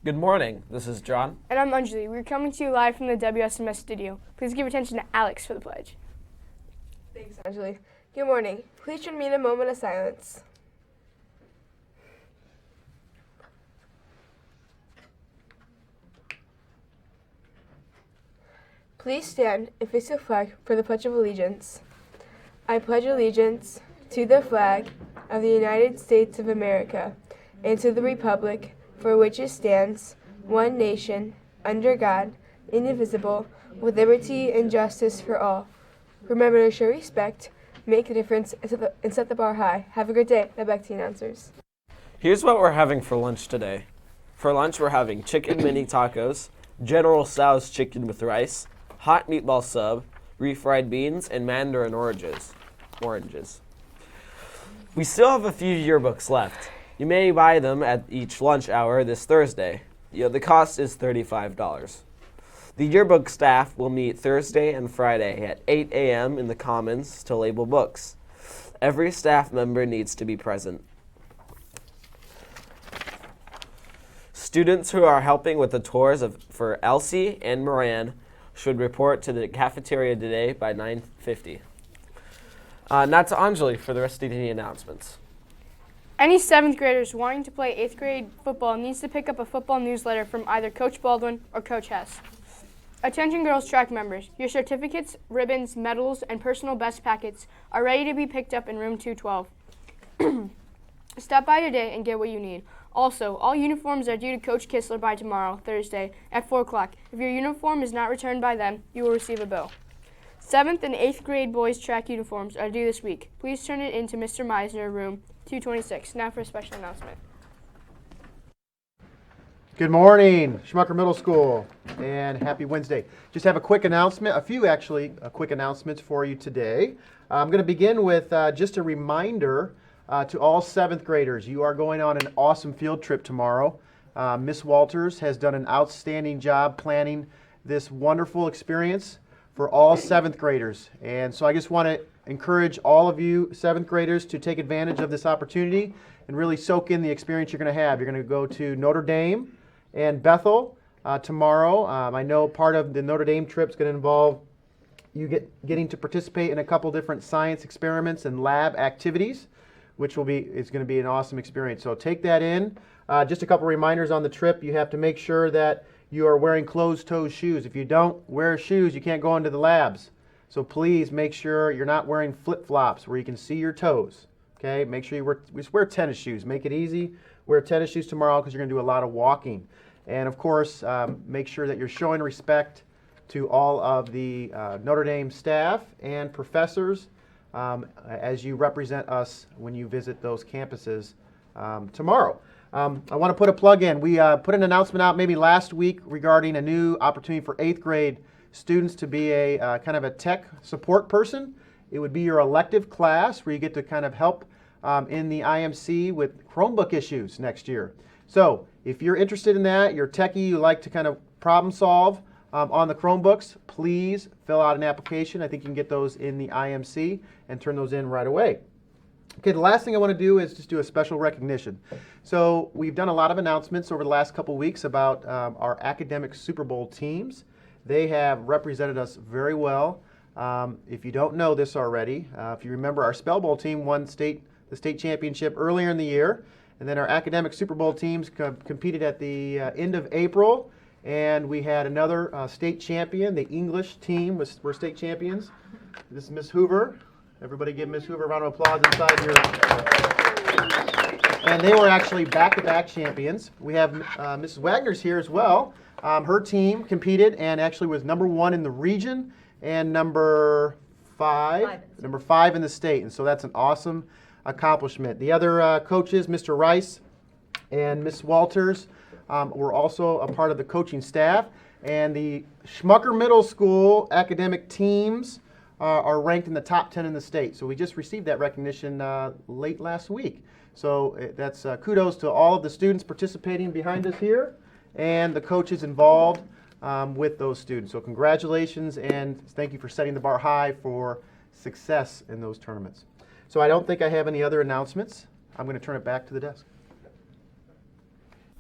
Good morning. This is John. And I'm Anjali. We're coming to you live from the WSMS studio. Please give attention to Alex for the pledge. Thanks, Anjali. Good morning. Please join me in a moment of silence. Please stand and face the flag for the Pledge of Allegiance. I pledge allegiance to the flag of the United States of America and to the republic for which it stands, one nation, under God, indivisible, with liberty and justice for all. Remember to show respect, make a difference, and set the bar high. Have a great day. Now back to the announcers. Here's what we're having for lunch today. For lunch, we're having chicken mini tacos, General Tso's chicken with rice, hot meatball sub, refried beans, and mandarin oranges. We still have a few yearbooks left. You may buy them at each lunch hour this Thursday. The cost is $35. The yearbook staff will meet Thursday and Friday at 8 a.m. in the Commons to label books. Every staff member needs to be present. Students who are helping with the tours for Elsie and Moran should report to the cafeteria today by 9:50. Now to Anjali for the rest of the announcements. Any 7th graders wanting to play 8th grade football needs to pick up a football newsletter from either Coach Baldwin or Coach Hess. Attention girls track members, your certificates, ribbons, medals, and personal best packets are ready to be picked up in room 212. Stop by today and get what you need. Also, all uniforms are due to Coach Kistler by tomorrow, Thursday, at 4 o'clock. If your uniform is not returned by then, you will receive a bill. 7th and 8th grade boys track uniforms are due this week. Please turn it in to Mr. Meisner, room 226. Now for a special announcement. Good morning, Schmucker Middle School, and happy Wednesday. Just have a quick announcement, quick announcements for you today. I'm going to begin with just a reminder to all 7th graders. You are going on an awesome field trip tomorrow. Miss Walters has done an outstanding job planning this wonderful experience for all 7th graders. And so I just want to encourage all of you 7th graders to take advantage of this opportunity and really soak in the experience you're going to have. You're going to go to Notre Dame and Bethel tomorrow. I know part of the Notre Dame trip is going to involve you getting to participate in a couple different science experiments and lab activities, which is going to be an awesome experience. So take that in. Just a couple reminders on the trip. You have to make sure that you are wearing closed-toe shoes. If you don't wear shoes, you can't go into the labs. So please make sure you're not wearing flip-flops where you can see your toes. Okay, make sure you wear tennis shoes. Make it easy. Wear tennis shoes tomorrow because you're going to do a lot of walking. And of course, make sure that you're showing respect to all of the Notre Dame staff and professors as you represent us when you visit those campuses tomorrow. I want to put a plug in. We put an announcement out maybe last week regarding a new opportunity for 8th grade students to be a kind of a tech support person. It would be your elective class where you get to kind of help in the IMC with Chromebook issues next year. So if you're interested in that, you're techie, you like to kind of problem solve on the Chromebooks, please fill out an application. I think you can get those in the IMC and turn those in right away. Okay, the last thing I want to do is just do a special recognition. So we've done a lot of announcements over the last couple weeks about our academic Super Bowl teams. They have represented us very well. If you don't know this already, if you remember, our Spell Bowl team won the state championship earlier in the year, and then our academic Super Bowl teams competed at the end of April, and we had another state champion. The English team were state champions. This is Miss Hoover. Everybody give Miss Hoover a round of applause inside here. And they were actually back-to-back champions. We have Mrs. Wagner's here as well. Her team competed and actually was number 1 in the region and number 5 in the state. And so that's an awesome accomplishment. The other coaches, Mr. Rice and Miss Walters, were also a part of the coaching staff. And the Schmucker Middle School academic teams are ranked in the top 10 in the state. So we just received that recognition late last week. So that's kudos to all of the students participating behind us here and the coaches involved with those students. So congratulations and thank you for setting the bar high for success in those tournaments. So I don't think I have any other announcements. I'm going to turn it back to the desk.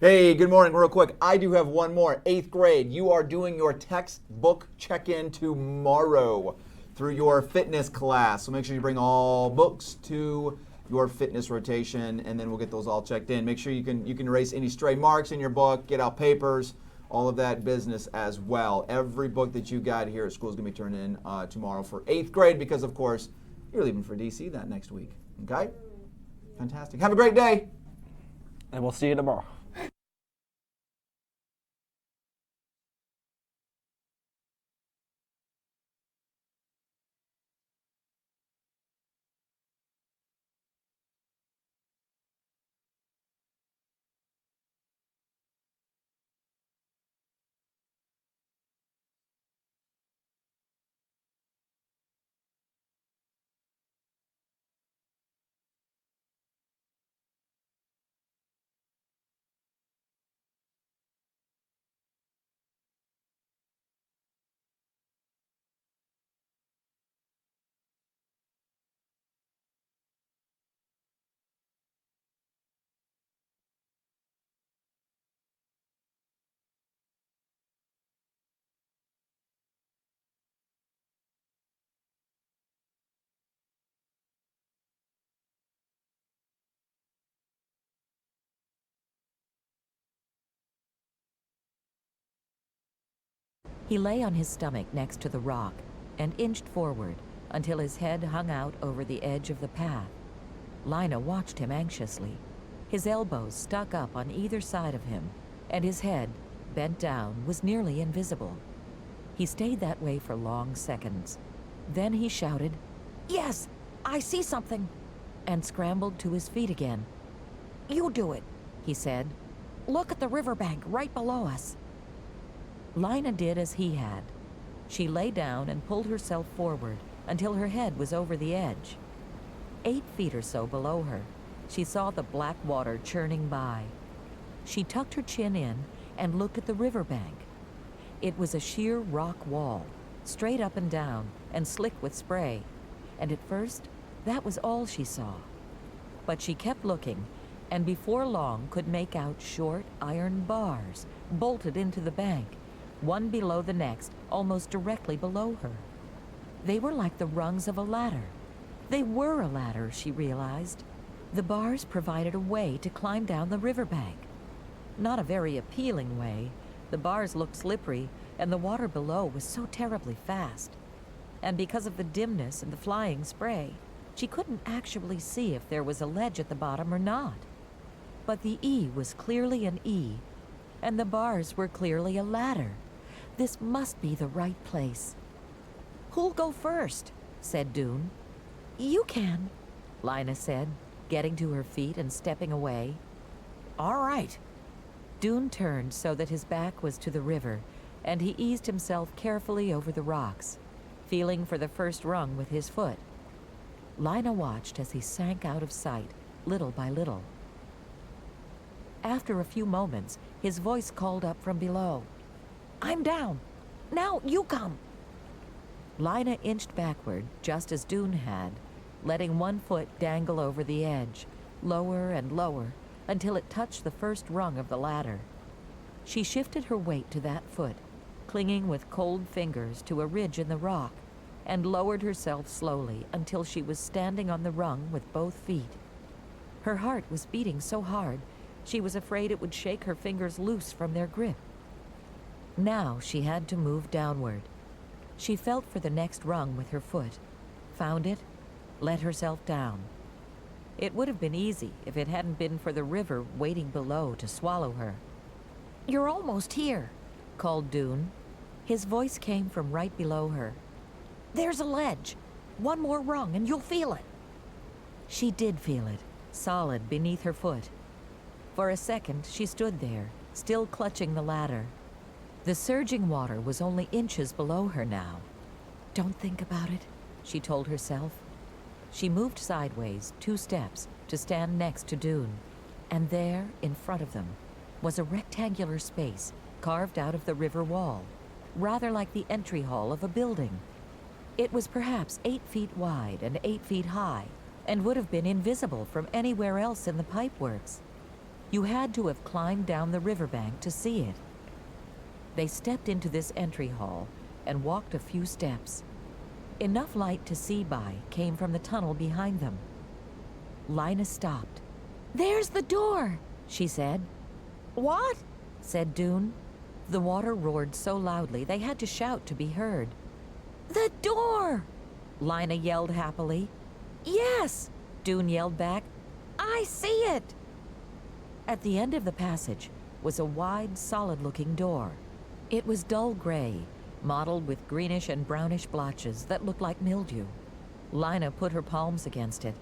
Hey, good morning. Real quick, I do have one more. 8th grade, you are doing your textbook check-in tomorrow through your fitness class. So make sure you bring all books to your fitness rotation, and then we'll get those all checked in. Make sure you can erase any stray marks in your book, get out papers, all of that business as well. Every book that you got here at school is going to be turned in tomorrow for 8th grade because, of course, you're leaving for DC that next week. Okay? Fantastic. Have a great day. And we'll see you tomorrow. He lay on his stomach next to the rock and inched forward until his head hung out over the edge of the path. Lina watched him anxiously. His elbows stuck up on either side of him, and his head, bent down, was nearly invisible. He stayed that way for long seconds. Then he shouted, "Yes, I see something," and scrambled to his feet again. "You do it," he said. "Look at the riverbank right below us." Lina did as he had. She lay down and pulled herself forward until her head was over the edge. 8 feet or so below her, she saw the black water churning by. She tucked her chin in and looked at the riverbank. It was a sheer rock wall, straight up and down and slick with spray, and at first, that was all she saw. But she kept looking, and before long could make out short iron bars bolted into the bank, one below the next, almost directly below her. They were like the rungs of a ladder. They were a ladder, she realized. The bars provided a way to climb down the riverbank. Not a very appealing way. The bars looked slippery, and the water below was so terribly fast. And because of the dimness and the flying spray, she couldn't actually see if there was a ledge at the bottom or not. But the E was clearly an E, and the bars were clearly a ladder. This must be the right place. "Who'll go first?" said Dune. "You can," Lina said, getting to her feet and stepping away. "All right." Dune turned so that his back was to the river, and he eased himself carefully over the rocks, feeling for the first rung with his foot. Lina watched as he sank out of sight, little by little. After a few moments, his voice called up from below. "I'm down. Now you come." Lina inched backward, just as Dune had, letting one foot dangle over the edge, lower and lower, until it touched the first rung of the ladder. She shifted her weight to that foot, clinging with cold fingers to a ridge in the rock, and lowered herself slowly until she was standing on the rung with both feet. Her heart was beating so hard, she was afraid it would shake her fingers loose from their grip. Now she had to move downward. She felt for the next rung with her foot, found it, let herself down. It would have been easy if it hadn't been for the river waiting below to swallow her. "You're almost here," called Dune. His voice came from right below her. "There's a ledge. One more rung and you'll feel it." She did feel it, solid beneath her foot. For a second, she stood there, still clutching the ladder. The surging water was only inches below her now. "Don't think about it," she told herself. She moved sideways 2 steps to stand next to Dune, and there, in front of them, was a rectangular space carved out of the river wall, rather like the entry hall of a building. It was perhaps 8 feet wide and 8 feet high, and would have been invisible from anywhere else in the pipeworks. You had to have climbed down the riverbank to see it. They stepped into this entry hall and walked a few steps. Enough light to see by came from the tunnel behind them. Lina stopped. "There's the door," she said. "What?" said Dune. The water roared so loudly they had to shout to be heard. "The door!" Lina yelled happily. "Yes!" Dune yelled back. "I see it!" At the end of the passage was a wide, solid-looking door. It was dull gray, mottled with greenish and brownish blotches that looked like mildew. Lina put her palms against it.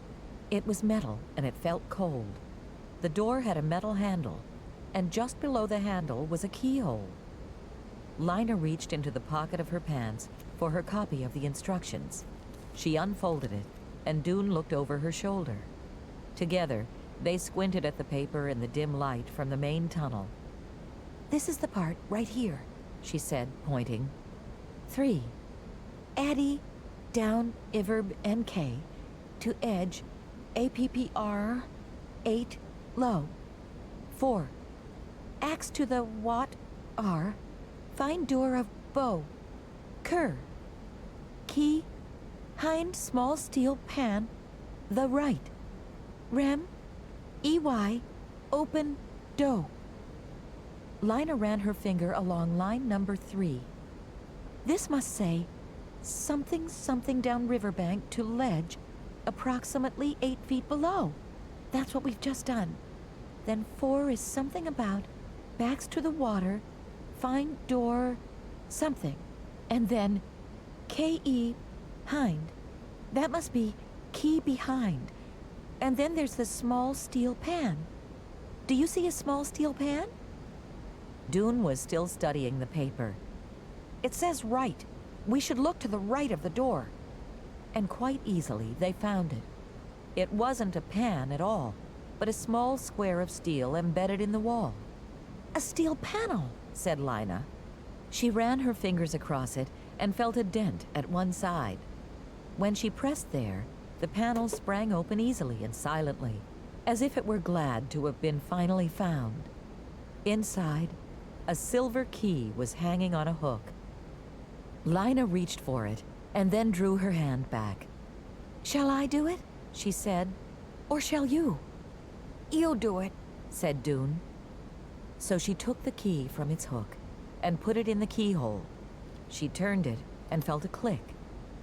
It was metal, and it felt cold. The door had a metal handle, and just below the handle was a keyhole. Lina reached into the pocket of her pants for her copy of the instructions. She unfolded it, and Dune looked over her shoulder. Together, they squinted at the paper in the dim light from the main tunnel. "This is the part right here," she said, pointing. 3. Addy, down, Iverb, NK, to edge, APPR, 8, low. 4. Axe to the watt, R, find door of bow, cur. Key, hind small steel pan, the right. Rem, EY, open, dough. Lina ran her finger along line number 3. This must say, something something down riverbank to ledge, approximately 8 feet below. That's what we've just done. Then 4 is something about, backs to the water, find door, something. And then KE, hind. That must be key behind. And then there's the small steel pan. Do you see a small steel pan? Dune was still studying the paper. It says right. We should look to the right of the door. And quite easily they found it. It wasn't a pan at all, but a small square of steel embedded in the wall. "A steel panel," said Lina. She ran her fingers across it and felt a dent at one side. When she pressed there, the panel sprang open easily and silently, as if it were glad to have been finally found. Inside, a silver key was hanging on a hook. Lina reached for it and then drew her hand back. "Shall I do it?" she said. "Or shall you?" "You do it," said Dune. So she took the key from its hook and put it in the keyhole. She turned it and felt a click.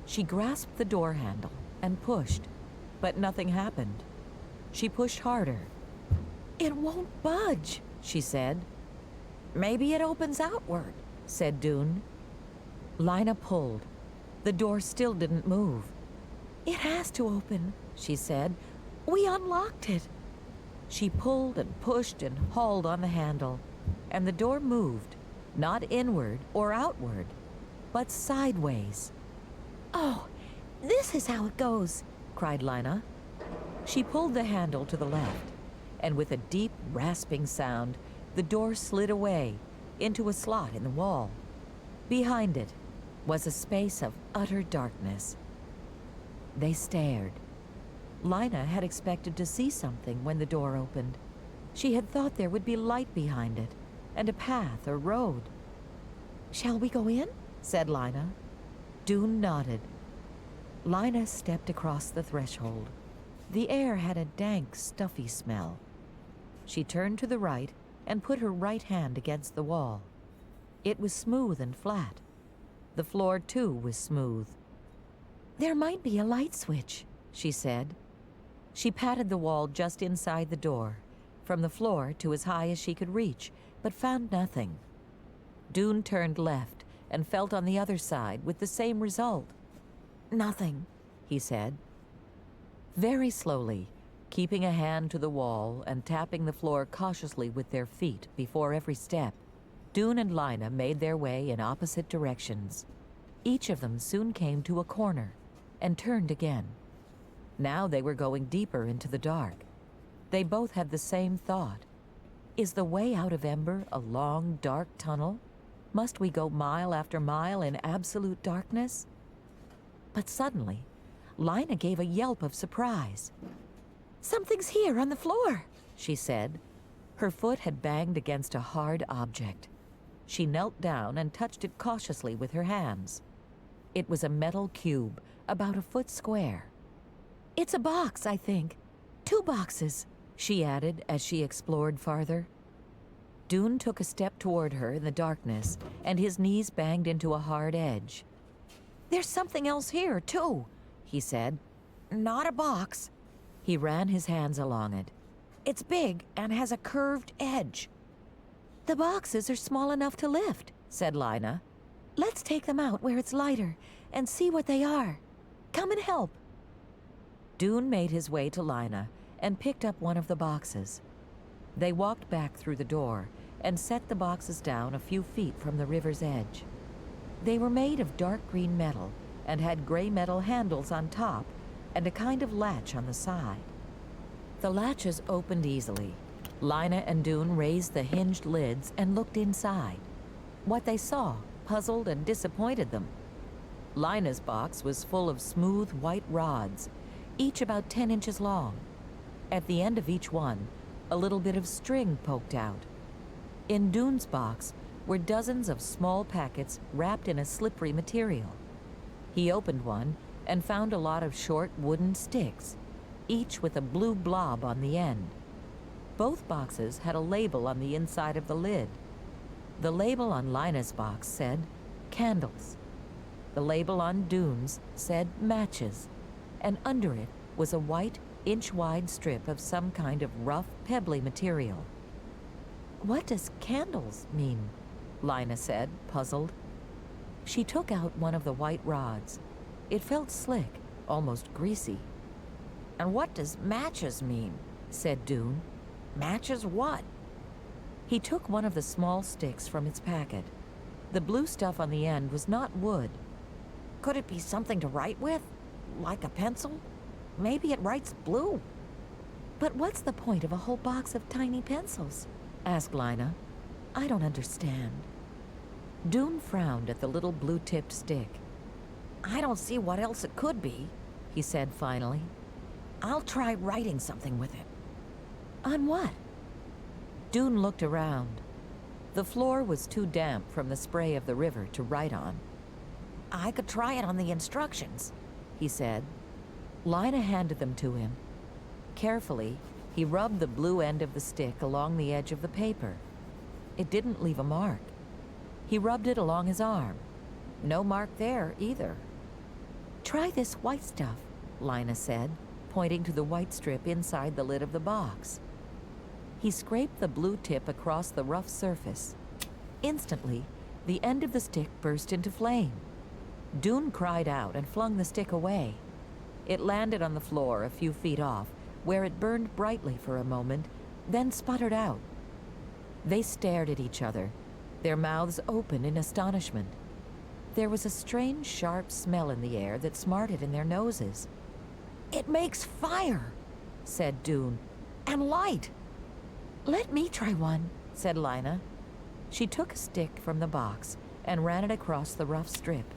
She grasped the door handle and pushed, but nothing happened. She pushed harder. "It won't budge," she said. "Maybe it opens outward," said Dune. Lina pulled. The door still didn't move. "It has to open," she said. "We unlocked it." She pulled and pushed and hauled on the handle, and the door moved, not inward or outward, but sideways. "Oh, this is how it goes," cried Lina. She pulled the handle to the left, and with a deep, rasping sound, the door slid away into a slot in the wall. Behind it was a space of utter darkness. They stared. Lina had expected to see something when the door opened. She had thought there would be light behind it, and a path or road. "Shall we go in?" said Lina. Dune nodded. Lina stepped across the threshold. The air had a dank, stuffy smell. She turned to the right and put her right hand against the wall. It was smooth and flat. The floor, too, was smooth. "There might be a light switch," she said. She patted the wall just inside the door, from the floor to as high as she could reach, but found nothing. Dune turned left and felt on the other side with the same result. "Nothing," he said. Very slowly, keeping a hand to the wall and tapping the floor cautiously with their feet before every step, Dune and Lina made their way in opposite directions. Each of them soon came to a corner and turned again. Now they were going deeper into the dark. They both had the same thought. Is the way out of Ember a long, dark tunnel? Must we go mile after mile in absolute darkness? But suddenly, Lina gave a yelp of surprise. "Something's here on the floor," she said. Her foot had banged against a hard object. She knelt down and touched it cautiously with her hands. It was a metal cube, about a foot square. "It's a box, I think. 2 boxes," she added as she explored farther. Dune took a step toward her in the darkness, and his knees banged into a hard edge. "There's something else here, too," he said. "Not a box." He ran his hands along it. "It's big and has a curved edge." "The boxes are small enough to lift," said Lina. "Let's take them out where it's lighter and see what they are. Come and help." Dune made his way to Lina and picked up one of the boxes. They walked back through the door and set the boxes down a few feet from the river's edge. They were made of dark green metal and had gray metal handles on top and a kind of latch on the side. The latches opened easily. Lina and Dune raised the hinged lids and looked inside. What they saw puzzled and disappointed them. Lina's box was full of smooth white rods, each about 10 inches long. At the end of each one, a little bit of string poked out. In Dune's box were dozens of small packets wrapped in a slippery material. He opened one and found a lot of short wooden sticks, each with a blue blob on the end. Both boxes had a label on the inside of the lid. The label on Lina's box said candles. The label on Dune's said matches, and under it was a white, inch-wide strip of some kind of rough, pebbly material. "What does candles mean?" Lina said, puzzled. She took out one of the white rods. It felt slick, almost greasy. "And what does matches mean?" said Dune. "Matches what?" He took one of the small sticks from its packet. The blue stuff on the end was not wood. "Could it be something to write with? Like a pencil? Maybe it writes blue." "But what's the point of a whole box of tiny pencils?" asked Lina. "I don't understand." Dune frowned at the little blue-tipped stick. "I don't see what else it could be," he said finally. "I'll try writing something with it." "On what?" Dune looked around. The floor was too damp from the spray of the river to write on. "I could try it on the instructions," he said. Lina handed them to him. Carefully, he rubbed the blue end of the stick along the edge of the paper. It didn't leave a mark. He rubbed it along his arm. No mark there either. "Try this white stuff," Lina said, pointing to the white strip inside the lid of the box. He scraped the blue tip across the rough surface. Instantly, the end of the stick burst into flame. Dune cried out and flung the stick away. It landed on the floor a few feet off, where it burned brightly for a moment, then sputtered out. They stared at each other, their mouths open in astonishment. There was a strange, sharp smell in the air that smarted in their noses. "It makes fire," said Dune, "and light." "Let me try one," said Lina. She took a stick from the box and ran it across the rough strip.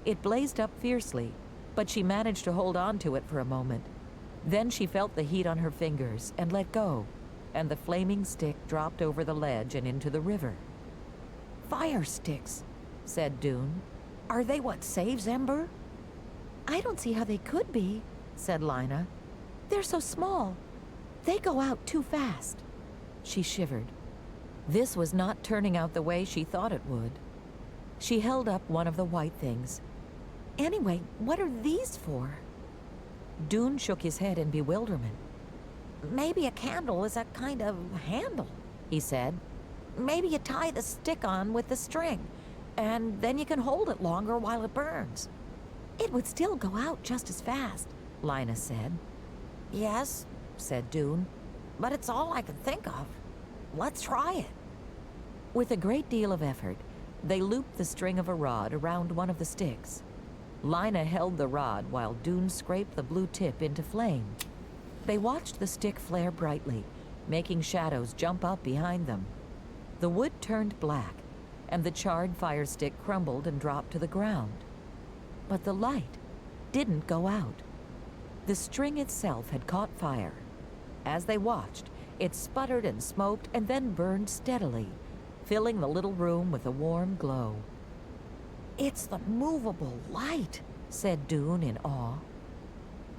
It blazed up fiercely, but she managed to hold on to it for a moment. Then she felt the heat on her fingers and let go, and the flaming stick dropped over the ledge and into the river. "Fire sticks," said Dune. "Are they what saves Ember?" "I don't see how they could be," said Lina. "They're so small. They go out too fast." She shivered. This was not turning out the way she thought it would. She held up one of the white things. "Anyway, what are these for?" Dune shook his head in bewilderment. "Maybe a candle is a kind of handle," he said. "Maybe you tie the stick on with the string, and then you can hold it longer while it burns." "It would still go out just as fast," Lina said. "Yes," said Dune, "but it's all I can think of. Let's try it." With a great deal of effort, they looped the string of a rod around one of the sticks. Lina held the rod while Dune scraped the blue tip into flame. They watched the stick flare brightly, making shadows jump up behind them. The wood turned black, and the charred fire stick crumbled and dropped to the ground. But the light didn't go out. The string itself had caught fire. As they watched, It sputtered and smoked and then burned steadily, filling the little room with a warm glow. "It's the movable light," said Dune in awe.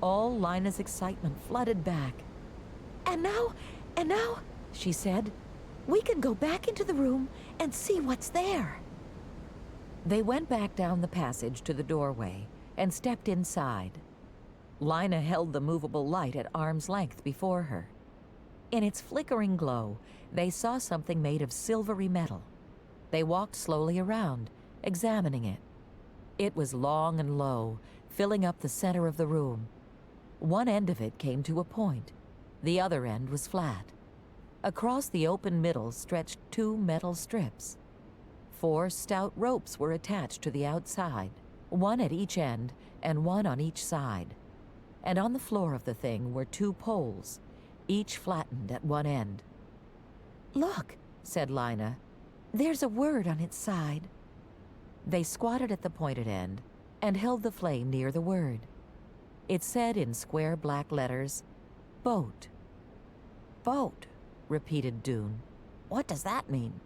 All Lina's excitement flooded back. And now, she said, "we can go back into the room and see what's there." They went back down the passage to the doorway and stepped inside. Lina held the movable light at arm's length before her. In its flickering glow, they saw something made of silvery metal. They walked slowly around, examining it. It was long and low, filling up the center of the room. One end of it came to a point. The other end was flat. Across the open middle stretched 2 metal strips. 4 stout ropes were attached to the outside, one at each end and one on each side. And on the floor of the thing were 2 poles, each flattened at one end. "Look," said Lina, "there's a word on its side." They squatted at the pointed end and held the flame near the word. It said in square black letters, "Boat." "Boat," repeated Dune. "What does that mean?"